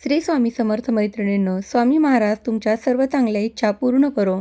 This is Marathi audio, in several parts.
श्री स्वामी समर्थ मैत्रिणींनो, स्वामी महाराज तुमच्या सर्व चांगल्या इच्छा पूर्ण करो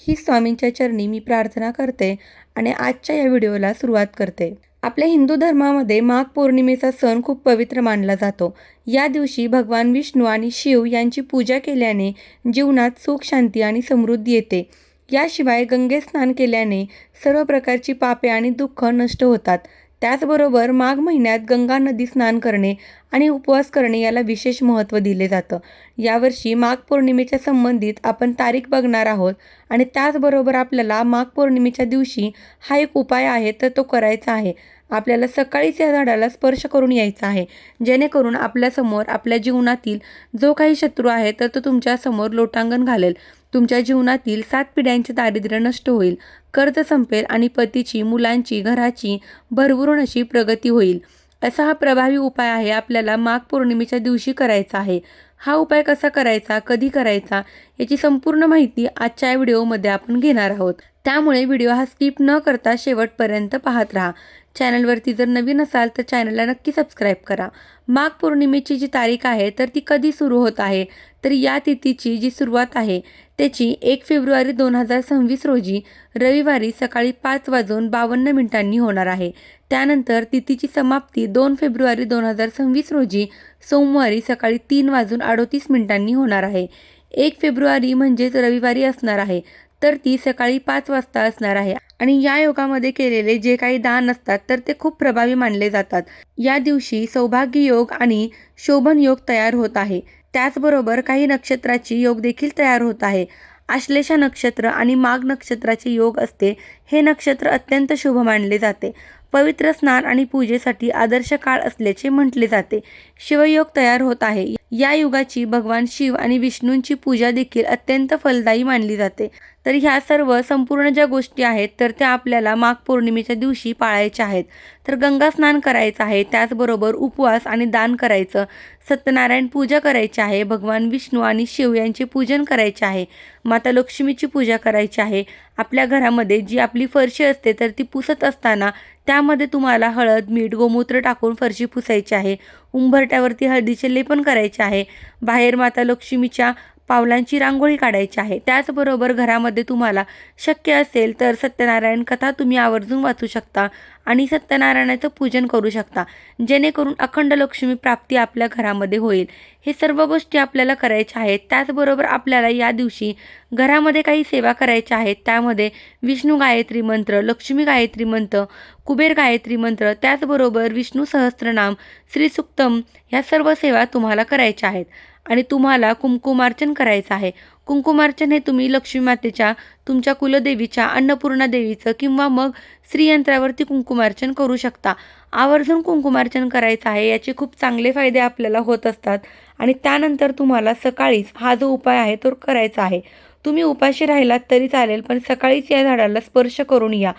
ही स्वामींच्या चरणी मी प्रार्थना करते आणि आजच्या या व्हिडिओला सुरुवात करते. आपल्या हिंदू धर्मामध्ये माघ पौर्णिमेचा सण खूप पवित्र मानला जातो. या दिवशी भगवान विष्णू आणि शिव यांची पूजा केल्याने जीवनात सुख, शांती आणि समृद्धी येते. याशिवाय गंगेत स्नान केल्याने सर्व प्रकारची पापे आणि दुःख नष्ट होतात. त्याचबरोबर माघ महिन्यात गंगा नदी स्नान करणे आणि उपवास करणे याला विशेष महत्त्व दिले जातं. यावर्षी माघ पौर्णिमेच्या संबंधित आपण तारीख बघणार आहोत आणि त्याचबरोबर आपल्याला माघ पौर्णिमेच्या दिवशी हा एक उपाय आहे तर तो करायचा आहे. आपल्याला सकाळीच या झाडाला स्पर्श करून यायचा आहे, जेणेकरून आपल्यासमोर आपल्या जीवनातील जो काही शत्रू आहे तर तो तुमच्यासमोर लोटांगण घालेल. तुमच्या जीवनातील 7 पिढ्यांचे दारिद्र्य नष्ट होईल, कर्ज संपेल आणि पतीची, मुलांची, घराची भरभरून अशी प्रगती होईल. असा हा प्रभावी उपाय आहे, आपल्याला माघ पौर्णिमेच्या दिवशी करायचा आहे. हा उपाय कसा करायचा, कधी करायचा याची संपूर्ण माहिती आजच्या या व्हिडिओमध्ये आपण घेणार आहोत. त्यामुळे व्हिडिओ हा स्किप न करता शेवटपर्यंत पाहत राहा. चॅनलवरती जर नवीन असाल तर चॅनलला नक्की सबस्क्राईब करा. माघ पौर्णिमेची जी तारीख आहे तर ती कधी सुरू होत आहे, तर या तिथीची जी सुरुवात आहे त्याची 1 फेब्रुवारी 2026 रोजी रविवारी सकाळी 5:52 होणार आहे. त्यानंतर तिथीची समाप्ती 2 फेब्रुवारी 2026 रोजी सोमवारी सकाळी 3:38 होणार आहे. 1 फेब्रुवारी म्हणजेच रविवारी असणार आहे, तर ती सकाळी 5 वाजता असणार आहे. आणि या योगामध्ये केलेले जे काही दान असतात तर ते खूप प्रभावी मानले जातात. या दिवशी सौभाग्य योग आणि शोभन योग तयार होत आहे. त्याचबरोबर काही नक्षत्राची योग देखील तयार होत आहे. आश्लेषा नक्षत्र आणि माघ नक्षत्राचे योग असते. हे नक्षत्र अत्यंत शुभ मानले जाते. पवित्र स्नान आणि पूजेसाठी आदर्श काळ असल्याचे म्हटले जाते. शिवयोग तयार होत आहे. या युगाची भगवान शिव आणि विष्णूंची पूजा देखील अत्यंत फलदायी मानली जाते. तर ह्या सर्व संपूर्ण ज्या गोष्टी आहेत तर त्या आपल्याला माघ पौर्णिमेच्या दिवशी पाळायच्या आहेत. तर गंगा स्नान करायचं आहे, त्याचबरोबर उपवास आणि दान करायचं, सत्यनारायण पूजा करायची आहे, भगवान विष्णू आणि शिव यांचे पूजन करायचे आहे, माता लक्ष्मीची पूजा करायची आहे. आपल्या घरामध्ये जी आपली फरशी असते तर ती पुसत असताना त्यामध्ये तुम्हाला हळद, मीठ, गोमूत्र टाकून फरशी पुसायची आहे. उंबरट्यावरती हळदीचे लेपन करायचे आहे. बाहेर माता लक्ष्मीच्या पावलांची रांगोळी काढायची आहे. त्याचबरोबर घरामध्ये तुम्हाला शक्य असेल तर सत्यनारायण कथा तुम्ही आवर्जून वाचू शकता आणि सत्यनारायणाचं पूजन करू शकता, जेणेकरून अखंड लक्ष्मी प्राप्ती आपल्या घरामध्ये होईल. हे सर्व गोष्टी आपल्याला करायच्या आहेत. त्याचबरोबर आपल्याला या दिवशी घरामध्ये काही सेवा करायच्या आहेत. त्यामध्ये विष्णू गायत्री मंत्र, लक्ष्मी गायत्री मंत्र, कुबेर गायत्री मंत्र, त्याचबरोबर विष्णू सहस्त्रनाम, श्री सुक्तम ह्या सर्व सेवा तुम्हाला करायच्या आहेत. आणि तुम्हाला कुंकुमार्चन करायचं आहे. कुंकुमार्चन हे तुम्ही लक्ष्मी मातेच्या, तुमच्या कुलदेवीच्या, अन्नपूर्णा देवीचं किंवा मग श्रीयंत्रावरती कुंकुमार्चन करू शकता. आवर्जून कुंकुमार्चन करायचं आहे. याचे खूप चांगले फायदे आपल्याला होत असतात. आणि त्यानंतर तुम्हाला सकाळीच हा जो उपाय आहे तो करायचा आहे. तुम्ही उपाशी राहिलात तरी चालेल, पण सकाळीच या झाडाला स्पर्श करून या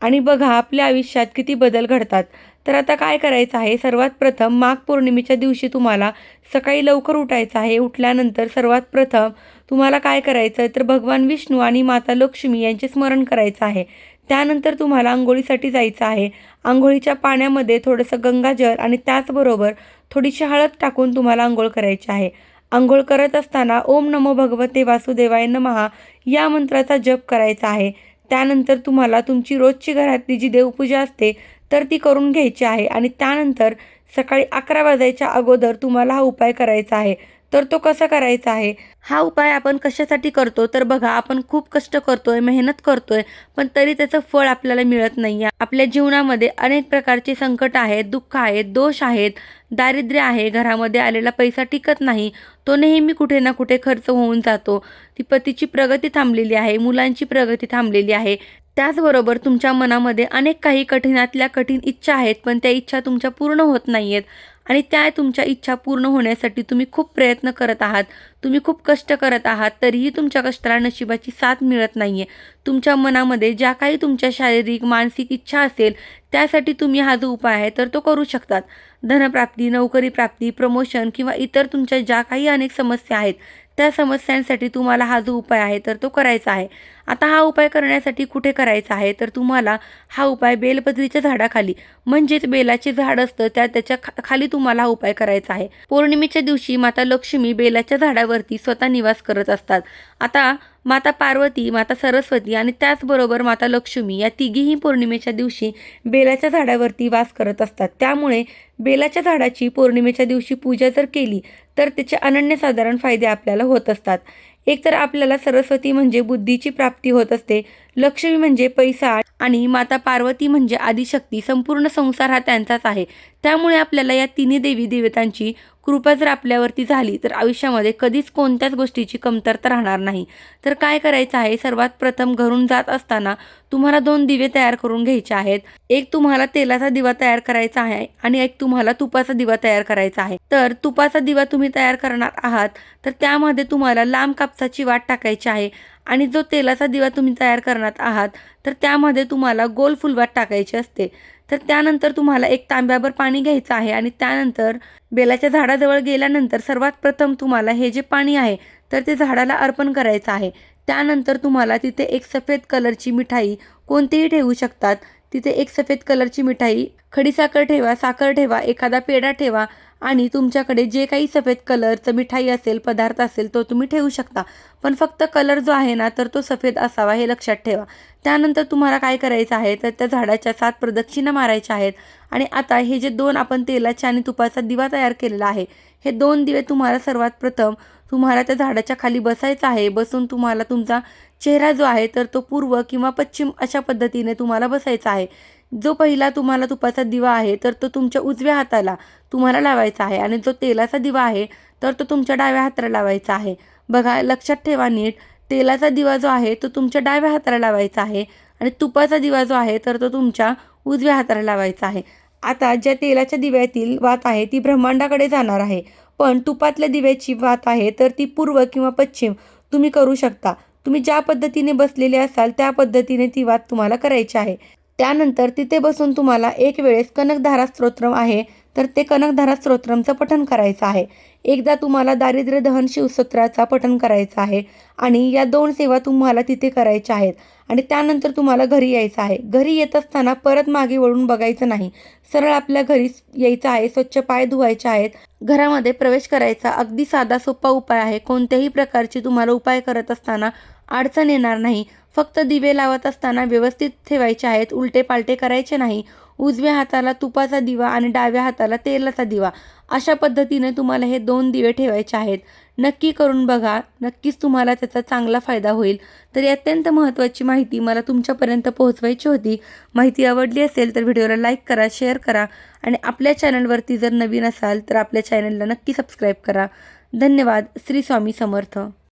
आणि बघा आपल्या आयुष्यात किती बदल घडतात. तर आता काय करायचं आहे, सर्वात प्रथम माघ पौर्णिमेच्या दिवशी तुम्हाला सकाळी लवकर उठायचं आहे. उठल्यानंतर सर्वात प्रथम तुम्हाला काय करायचं आहे तर भगवान विष्णू आणि माता लक्ष्मी यांचे स्मरण करायचं आहे. त्यानंतर तुम्हाला अंघोळीसाठी जायचं आहे. अंघोळीच्या पाण्यामध्ये थोडंसं गंगाजल आणि त्याचबरोबर थोडीशी हळद टाकून तुम्हाला अंघोळ करायची आहे. अंघोळ करत असताना ओम नमो भगवते वासुदेवाय नमः या मंत्राचा जप करायचा आहे. त्यानंतर तुम्हाला तुमची रोजची घरातली जी देवपूजा असते तर ती करून घ्यायची आहे. आणि त्यानंतर सकाळी 11 वाजायच्या अगोदर तुम्हाला हा उपाय करायचा आहे. तर तो कसा करायचा आहे, हा उपाय आपण कशासाठी करतो तर बघा, आपण खूप कष्ट करतोय, मेहनत करतोय, पण तरी त्याचं फळ आपल्याला मिळत नाही आहे. आपल्या जीवनामध्ये अनेक प्रकारचे संकट आहेत, दुःख आहेत, दोष आहेत, दारिद्र्य आहे, घरामध्ये आलेला पैसा टिकत नाही, तो नेहमी कुठे ना कुठे खर्च होऊन जातो. ती पतीची प्रगती थांबलेली आहे, मुलांची प्रगती थांबलेली आहे. त्याचबरोबर तुमच्या मनामध्ये अनेक काही कठीणातल्या कठीण इच्छा आहेत, पण त्या इच्छा तुमच्या पूर्ण होत नाही आहेत. आणि त्या तुमच्या इच्छा पूर्ण होण्यासाठी तुम्ही खूप प्रयत्न करत आहात, तुम्ही खूप कष्ट करत आहात, तरीही तुमच्या कष्टाला नशिबाची साथ मिळत नाही आहे. तुमच्या मनामध्ये ज्या काही तुमच्या शारीरिक, मानसिक इच्छा असेल त्यासाठी तुम्ही हा जो उपाय आहे तर तो करू शकतात. धनप्राप्ती, नोकरी प्राप्ती, प्रमोशन किंवा इतर तुमच्या ज्या काही अनेक समस्या आहेत त्या समस्यांसाठी तुम्हाला हा जो उपाय आहे तर तो करायचा आहे। आता हा उपाय करण्यासाठी कुठे करायचा आहे तर तुम्हाला हा उपाय बेलपत्रीच्या झाडाखाली, म्हणजेच बेलाचे झाड असतं त्याच्या खाली तुम्हाला हा उपाय करायचा आहे। पौर्णिमेच्या दिवशी माता लक्ष्मी बेलाच्या झाडावरती स्वतः निवास करत असतात। आता माता पार्वती, माता सरस्वती आणि त्याचबरोबर माता लक्ष्मी या तिघीही पौर्णिमेच्या दिवशी बेलाच्या झाडावरती वास करत असतात। त्यामुळे बेलाच्या झाडाची पौर्णिमेच्या दिवशी पूजा जर केली तर त्याचे अनन्यसाधारण फायदे आपल्याला होत असतात। एक तर आपल्याला सरस्वती म्हणजे बुद्धीची प्राप्ती होत असते, लक्ष्मी म्हणजे पैसा आणि माता पार्वती म्हणजे आदिशक्ती, संपूर्ण संसार हा त्यांचाच आहे। त्यामुळे आपल्याला या तिन्ही देवी देवतांची कृपा जर आपल्यावरती झाली तर आयुष्यामध्ये कधीच कोणत्याच गोष्टीची कमतरता राहणार नाही। तर काय करायचं आहे, सर्वात प्रथम घरून जात असताना तुम्हाला 2 दिवे तयार करून घ्यायचे आहेत। एक तुम्हाला तेलाचा दिवा तयार करायचा आहे आणि एक तुम्हाला तुपाचा दिवा तयार करायचा आहे। तर तुपाचा दिवा तुम्ही तयार करणार आहात तर त्यामध्ये तुम्हाला लांब कापसाची वाट टाकायची आहे आणि जो तेलाचा दिवा तुम्ही तयार करणार आहात तर त्यामध्ये तुम्हाला गोल फुलवात टाकायची असते। तर त्यानंतर तुम्हाला एक तांब्याभर पाणी घ्यायचं आहे आणि त्यानंतर बेलाच्या झाडाजवळ गेल्यानंतर सर्वात प्रथम तुम्हाला हे जे पाणी आहे तर ते झाडाला अर्पण करायचं आहे। त्यानंतर तुम्हाला तिथे एक सफेद कलरची मिठाई कोणतीही ठेवू शकतात। तिथे एक सफेद कलरची मिठाई, खडीसाखर ठेवा, साखर ठेवा, एखादा पेढा ठेवा आणि तुमच्याकडे जे काही सफेद कलरचं मिठाई असेल, पदार्थ असेल तो तुम्ही ठेवू शकता। पण फक्त कलर जो आहे ना तर तो सफेद असावा हे लक्षात ठेवा। त्यानंतर तुम्हाला काय करायचं आहे तर त्या झाडाच्या 7 प्रदक्षिणा मारायच्या आहेत आणि आता हे जे 2 आपण तेलाचा आणि तुपाचा दिवा तयार केलेला आहे, हे 2 दिवे तुम्हाला सर्वात प्रथम तुम्हाला त्या झाडाच्या खाली बसायचं आहे। बसून तुम्हाला तुमचा चेहरा जो आहे तर तो पूर्व किंवा पश्चिम अशा पद्धतीने तुम्हाला बसायचा आहे। जो पहिला तुम्हाला तुपाचा दिवा आहे तर तो तुमच्या उजव्या हाताला तुम्हाला लावायचा आहे आणि जो तेलाचा दिवा आहे तर तो तुमच्या डाव्या हाताला लावायचा आहे। बघा, लक्षात ठेवा नीट, तेलाचा दिवा जो आहे तो तुमच्या डाव्या हाताला लावायचा आहे आणि तुपाचा दिवा जो आहे तर तो तुमच्या उजव्या हाताला लावायचा आहे। आता ज्या तेलाच्या दिव्यातील वात आहे ती ब्रह्मांडाकडे जाणार आहे, पण तुपातल्या दिव्याची वात आहे तर ती पूर्व किंवा पश्चिम तुम्ही करू शकता। तुम्ही ज्या पद्धतीने बसलेले असाल त्या पद्धतीने ती वात तुम्हाला करायची आहे। त्यानंतर तिथे बसून तुम्हाला एक वेळेस कनकधारा स्तोत्रम आहे तर ते कनकधारा स्तोत्रमचं पठण करायचं आहे। एकदा तुम्हाला दारिद्र्य दहन शिवस्तोत्राचा पठण करायचं आहे आणि या 2 सेवा तुम्हाला तिथे करायच्या आहेत आणि त्यानंतर तुम्हाला घरी यायचं आहे। घरी येत असताना परत मागे वळून बघायचं नाही, सरळ आपल्या घरी यायचं आहे, स्वच्छ पाय धुवायचे आहेत, घरामध्ये प्रवेश करायचा। अगदी साधा सोपा उपाय आहे, कोणत्याही प्रकारची तुम्हाला उपाय करत असताना अडचण येणार नाही। फक्त दिवे लावत असताना व्यवस्थित ठेवायचे आहेत, उलटे पालटे करायचे नाही। उजव्या हाताला तुपाचा दिवा आणि डाव्या हाताला तेलाचा दिवा अशा पद्धतीने तुम्हाला हे 2 दिवे ठेवायचे आहेत। नक्की करून बघा, नक्कीच तुम्हाला त्याचा चांगला फायदा होईल। तर ही अत्यंत महत्त्वाची माहिती मला तुमच्यापर्यंत पोहोचवायची होती। माहिती आवडली असेल तर व्हिडिओला लाईक करा, शेअर करा आणि आपल्या चॅनलवरती जर नवीन असाल तर आपल्या चॅनलला नक्की सबस्क्राईब करा। धन्यवाद। श्री स्वामी समर्थ।